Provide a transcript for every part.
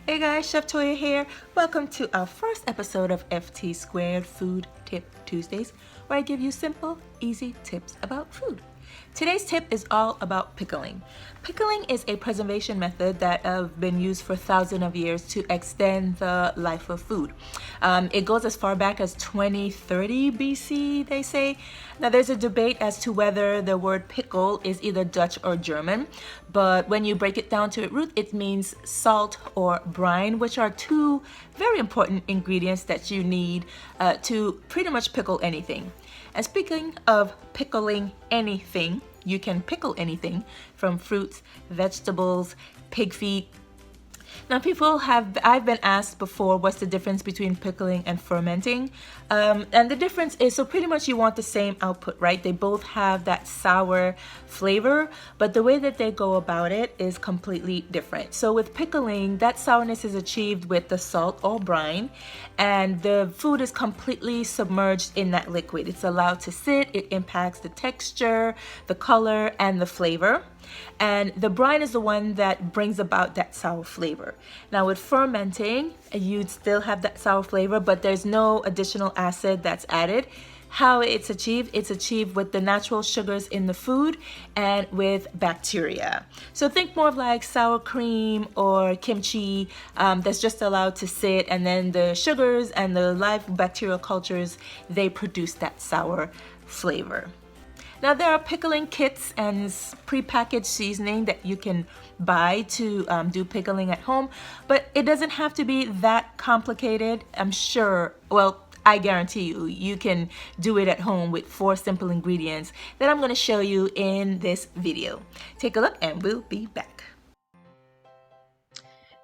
Hey guys, Chef Toya here. Welcome to our first episode of FT Squared Food Tip Tuesdays, where I give you simple, easy tips about food. Today's tip is all about pickling. Pickling is a preservation method that has been used for thousands of years to extend the life of food. It goes as far back as 2030 BC, they say. Now, there's a debate as to whether the word pickle is either Dutch or German, but when you break it down to its root, it means salt or brine, which are two very important ingredients that you need to pretty much pickle anything. And speaking of pickling anything, you can pickle anything from fruits, vegetables, pig feet. Now, I've been asked before, what's the difference between pickling and fermenting? And the difference is, so pretty much you want the same output, right? They both have that sour flavor, but the way that they go about it is completely different. So with pickling, that sourness is achieved with the salt or brine, and the food is completely submerged in that liquid. It's allowed to sit, it impacts the texture, the color, and the flavor. And the brine is the one that brings about that sour flavor. Now with fermenting, you'd still have that sour flavor, but there's no additional acid that's added. How it's achieved with the natural sugars in the food and with bacteria. So think more of like sour cream or kimchi that's just allowed to sit, and then the sugars and the live bacterial cultures, they produce that sour flavor. Now there are pickling kits and pre-packaged seasoning that you can buy to do pickling at home, but it doesn't have to be that complicated. I'm sure, well, I guarantee you can do it at home with 4 simple ingredients that I'm going to show you in this video. Take a look and we'll be back.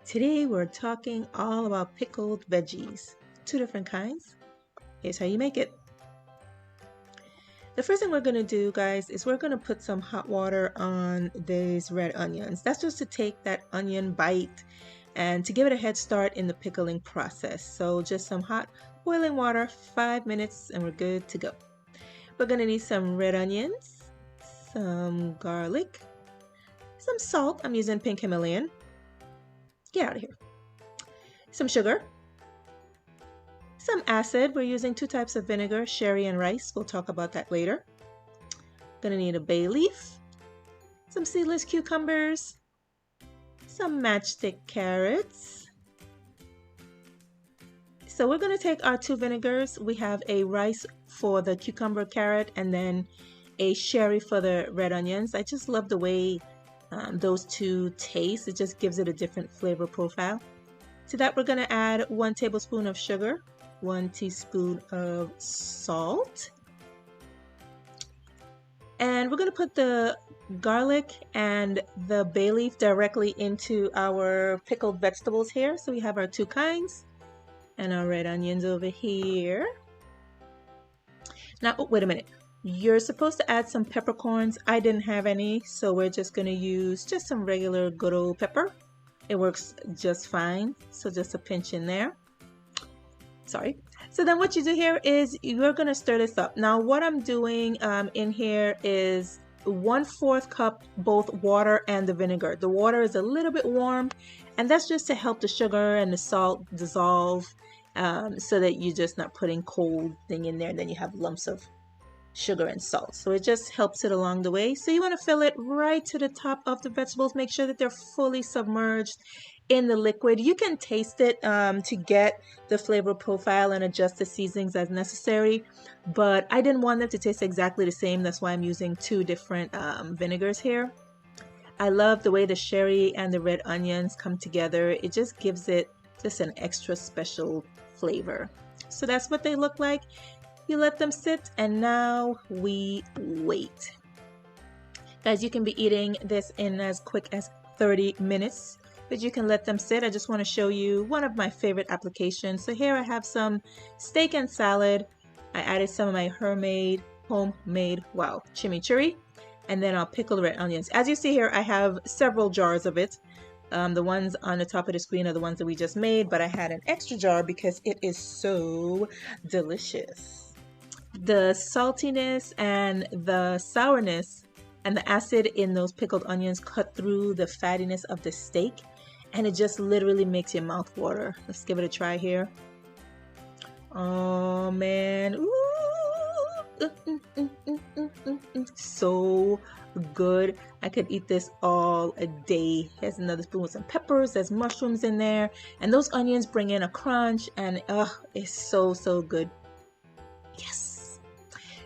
Today we're talking all about pickled veggies, 2 different kinds. Here's how you make it. The first thing we're going to do, guys, is we're going to put some hot water on these red onions. That's just to take that onion bite and to give it a head start in the pickling process. So just some hot boiling water, 5 minutes, and we're good to go. We're going to need some red onions, some garlic, some salt. I'm using pink Himalayan. Get out of here. Some sugar. Some acid. We're using 2 types of vinegar, sherry and rice. We'll talk about that later. Gonna need a bay leaf, some seedless cucumbers, some matchstick carrots. So we're gonna take our 2 vinegars. We have a rice for the cucumber carrot and then a sherry for the red onions. I just love the way those 2 taste. It just gives it a different flavor profile. To that, we're gonna add 1 tablespoon of sugar, 1 teaspoon of salt, and we're going to put the garlic and the bay leaf directly into our pickled vegetables here. So we have our 2 kinds and our red onions over here. Now, oh, wait a minute. You're supposed to add some peppercorns. I didn't have any, so we're just going to use just some regular good old pepper. It works just fine. So just a pinch in there. Sorry. So then what you do here is you're going to stir this up. Now what I'm doing in here is 1/4 cup both water and the vinegar. The water is a little bit warm, and that's just to help the sugar and the salt dissolve so that you're just not putting cold thing in there and then you have lumps of sugar and salt. So it just helps it along the way. So you want to fill it right to the top of the vegetables. Make sure that they're fully submerged in the liquid. You can taste it to get the flavor profile and adjust the seasonings as necessary, but I didn't want them to taste exactly the same. That's why I'm using 2 different vinegars here. I love the way the sherry and the red onions come together. It just gives it just an extra special flavor. So that's what they look like. You let them sit, and now we wait. Guys, you can be eating this in as quick as 30 minutes. But you can let them sit. I just want to show you one of my favorite applications. So here I have some steak and salad. I added some of my homemade, chimichurri. And then I'll pickle the red onions. As you see here, I have several jars of it. The ones on the top of the screen are the ones that we just made, but I had an extra jar because it is so delicious. The saltiness and the sourness and the acid in those pickled onions cut through the fattiness of the steak, and it just literally makes your mouth water. Let's give it a try here. Oh man, ooh. So good. I could eat this all a day. Here's another spoon with some peppers. There's mushrooms in there, and those onions bring in a crunch, and it's so good. Yes.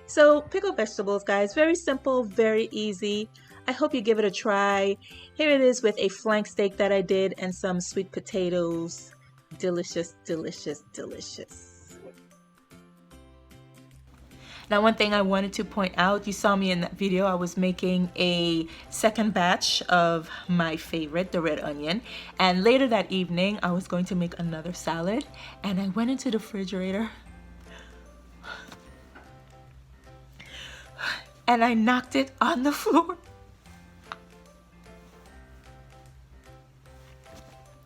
So pickled vegetables, guys, very simple, very easy. I hope you give it a try. Here it is with a flank steak that I did and some sweet potatoes. Delicious, delicious, delicious. Now, one thing I wanted to point out, you saw me in that video, I was making a second batch of my favorite, the red onion. And later that evening, I was going to make another salad. And I went into the refrigerator and I knocked it on the floor.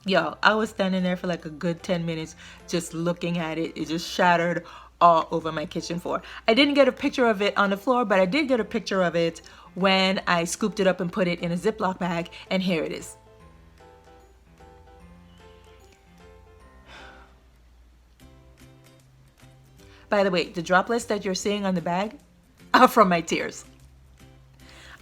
Yo, I was standing there for like a good 10 minutes just looking at it. It just shattered all over my kitchen floor. I didn't get a picture of it on the floor, but I did get a picture of it when I scooped it up and put it in a Ziploc bag, and here it is. By the way, the droplets that you're seeing on the bag are from my tears.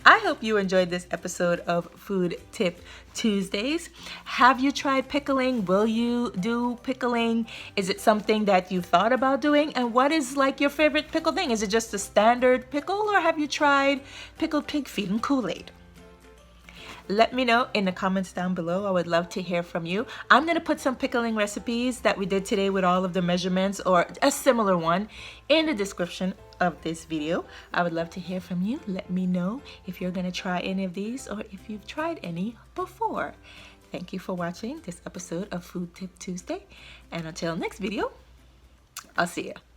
I hope you enjoyed this episode of Food Tip Tuesdays. Have you tried pickling? Will you do pickling? Is it something that you thought about doing? And what is like your favorite pickle thing? Is it just a standard pickle, or have you tried pickled pig feet and Kool-Aid? Let me know in the comments down below. I would love to hear from you. I'm going to put some pickling recipes that we did today with all of the measurements, or a similar one, in the description of this video. I would love to hear from you. Let me know if you're going to try any of these or if you've tried any before. Thank you for watching this episode of Food Tip Tuesday. And until next video, I'll see you.